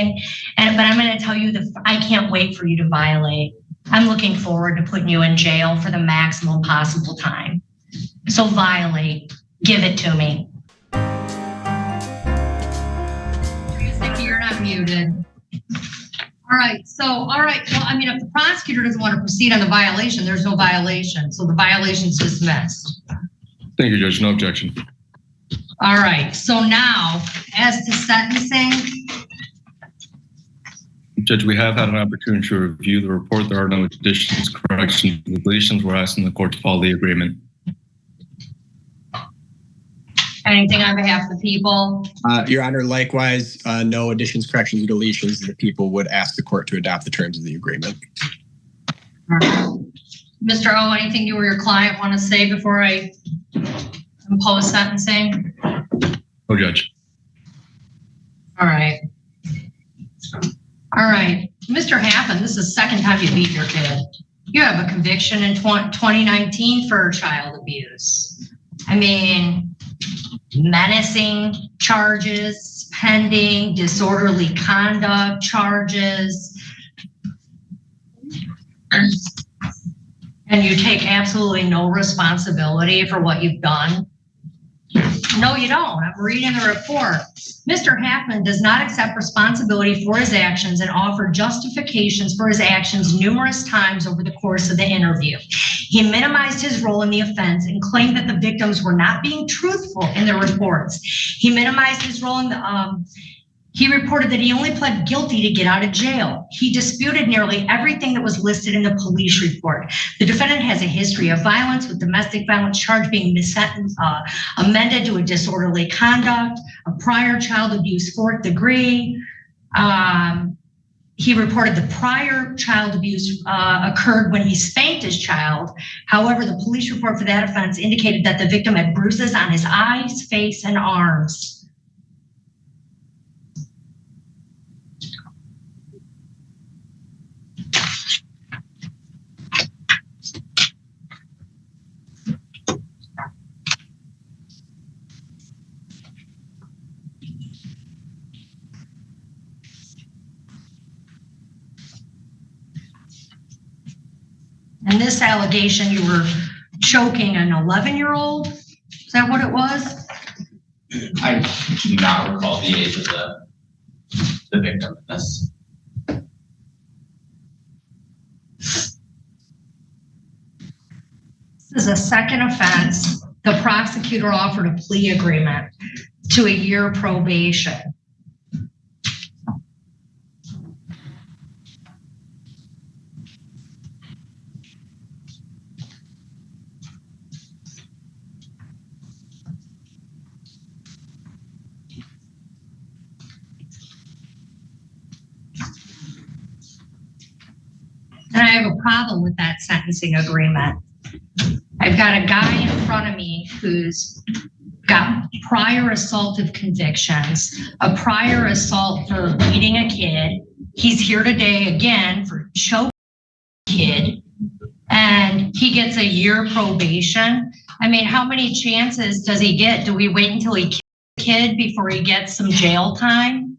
sentencing. But I'm going to tell you that I can't wait for you to violate. I'm looking forward to putting you in jail for the maximum possible time. So violate, give it to me. You're not muted. All right, well, I mean, if the prosecutor doesn't want to proceed on the violation, there's no violation. So the violation's dismissed. Thank you, Judge. No objection. All right, so now, as to sentencing. Judge, we have had an opportunity to review the report. There are no additions, corrections, deletions. We're asking the court to follow the agreement. Anything on behalf of the people? Your Honor, likewise, no additions, corrections, or deletions. The people would ask the court to adopt the terms of the agreement. Mr. O, anything you or your client want to say before I impose sentencing? No, Judge. All right. All right, Mr. Happen, this is the second time you beat your kid. You have a conviction in 2019 for child abuse. I mean, menacing charges, pending, disorderly conduct charges. And you take absolutely no responsibility for what you've done. No, you don't. I'm reading the report. Mr. Hackman does not accept responsibility for his actions and offered justifications for his actions numerous times over the course of the interview. He minimized his role in the offense and claimed that the victims were not being truthful in their reports. He minimized his role in the, he reported that he only pled guilty to get out of jail. He disputed nearly everything that was listed in the police report. The defendant has a history of violence, with domestic violence charge being amended to a disorderly conduct, a prior child abuse 4th degree. He reported the prior child abuse occurred when he spanked his child. However, the police report for that offense indicated that the victim had bruises on his eyes, face, and arms. And this allegation, you were choking an 11-year-old? Is that what it was? I do not recall the age of the victim in this. This is a second offense. The prosecutor offered a plea agreement to a year probation. And I have a problem with that sentencing agreement. I've got a guy in front of me who's got prior assaultive convictions, a prior assault for beating a kid. He's here today again for choking a kid, and he gets a year probation. I mean, how many chances does he get? Do we wait until he kills a kid before he gets some jail time?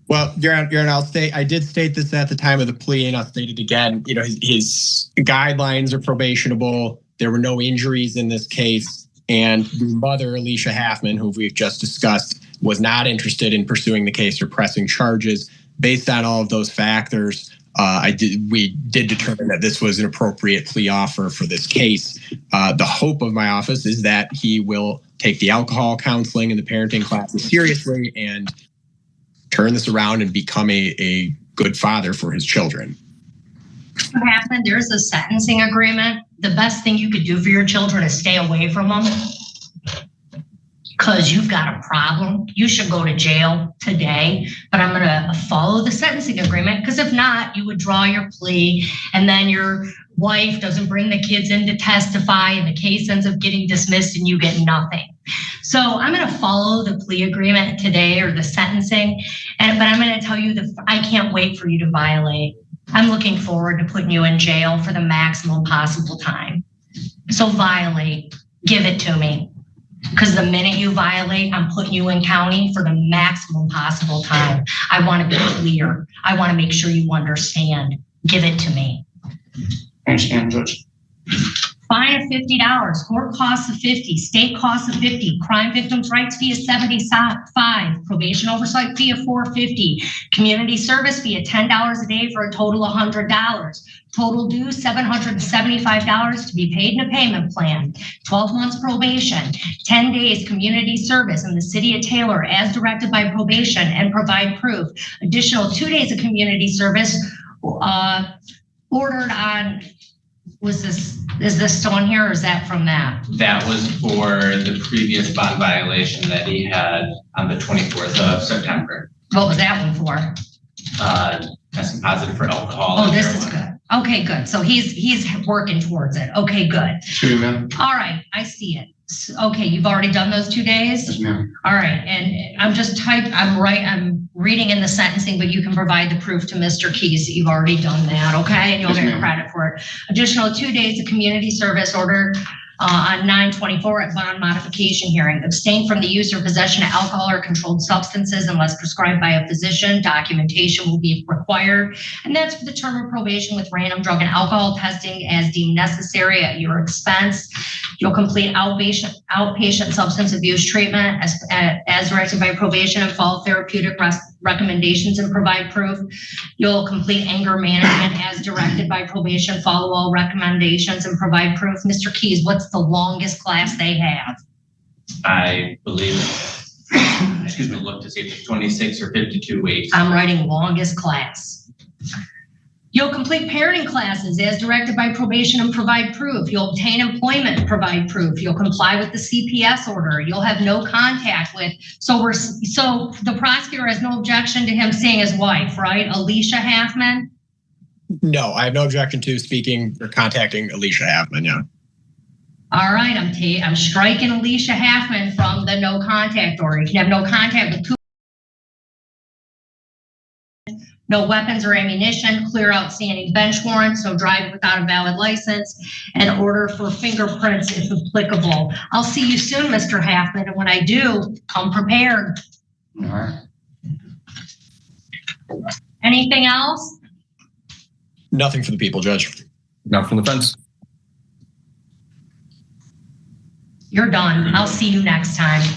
Well, Your Honor, I did state this at the time of the plea, and I'll state it again. You know, his guidelines are probationable. There were no injuries in this case. And the mother, Alicia Halfman, who we've just discussed, was not interested in pursuing the case or pressing charges. Based on all of those factors, we did determine that this was an appropriate plea offer for this case. The hope of my office is that he will take the alcohol counseling and the parenting classes seriously and turn this around and become a good father for his children. What happened? There's a sentencing agreement. The best thing you could do for your children is stay away from them, because you've got a problem. You should go to jail today, but I'm gonna follow the sentencing agreement, because if not, you would draw your plea, and then your wife doesn't bring the kids in to testify, and the case ends up getting dismissed and you get nothing. So I'm going to follow the plea agreement today, or the sentencing, but I'm going to tell you that I can't wait for you to violate. I'm looking forward to putting you in jail for the maximum possible time. So violate, give it to me. Because the minute you violate, I'm putting you in county for the maximum possible time. I want to be clear. I want to make sure you understand. Give it to me. I understand, Judge. Fine of $50, court costs of $50, state costs of $50, crime victims' rights fee is $75, probation oversight fee of $450, community service fee of $10 a day for a total of $100. Total due $775 to be paid in a payment plan, 12 months probation, 10 days community service in the city of Taylor as directed by probation and provide proof. Additional 2 days of community service ordered on, is this still in here or is that from that? That was for the previous bond violation that he had on the 24th of September. What was that one for? Testing positive for alcohol. Oh, this is good. Okay, good. So he's working towards it. Okay, good. Sure, ma'am. All right, I see it. Okay, you've already done those 2 days? Yes, ma'am. All right, and I'm reading in the sentencing, but you can provide the proof to Mr. Keys that you've already done that, okay? And you'll Yes, get ma'am. credit for it. Additional 2 days of community service ordered on 9/24 at bond modification hearing. Abstain from the use or possession of alcohol or controlled substances unless prescribed by a physician. Documentation will be required. And that's for the term of probation with random drug and alcohol testing as deemed necessary at your expense. You'll complete outpatient substance abuse treatment as directed by probation and follow therapeutic recommendations and provide proof. You'll complete anger management as directed by probation, follow all recommendations and provide proof. Mr. Keys, what's the longest class they have? I believe, look to see if it's 26 or 52 weeks. I'm writing longest class. You'll complete parenting classes as directed by probation and provide proof. You'll obtain employment and provide proof. You'll comply with the CPS order. You'll have no contact with, so the prosecutor has no objection to him seeing his wife, right? Alicia Halfman? No, I have no objection to speaking or contacting Alicia Halfman, yeah. All right, I'm striking Alicia Halfman from the no contact order. You can have no contact with no weapons or ammunition, clear outstanding bench warrants, no drive without a valid license, and order for fingerprints if applicable. I'll see you soon, Mr. Halfman, and when I do, come prepared. All right. Anything else? Nothing for the people, Judge. Not from the fence. You're done. I'll see you next time.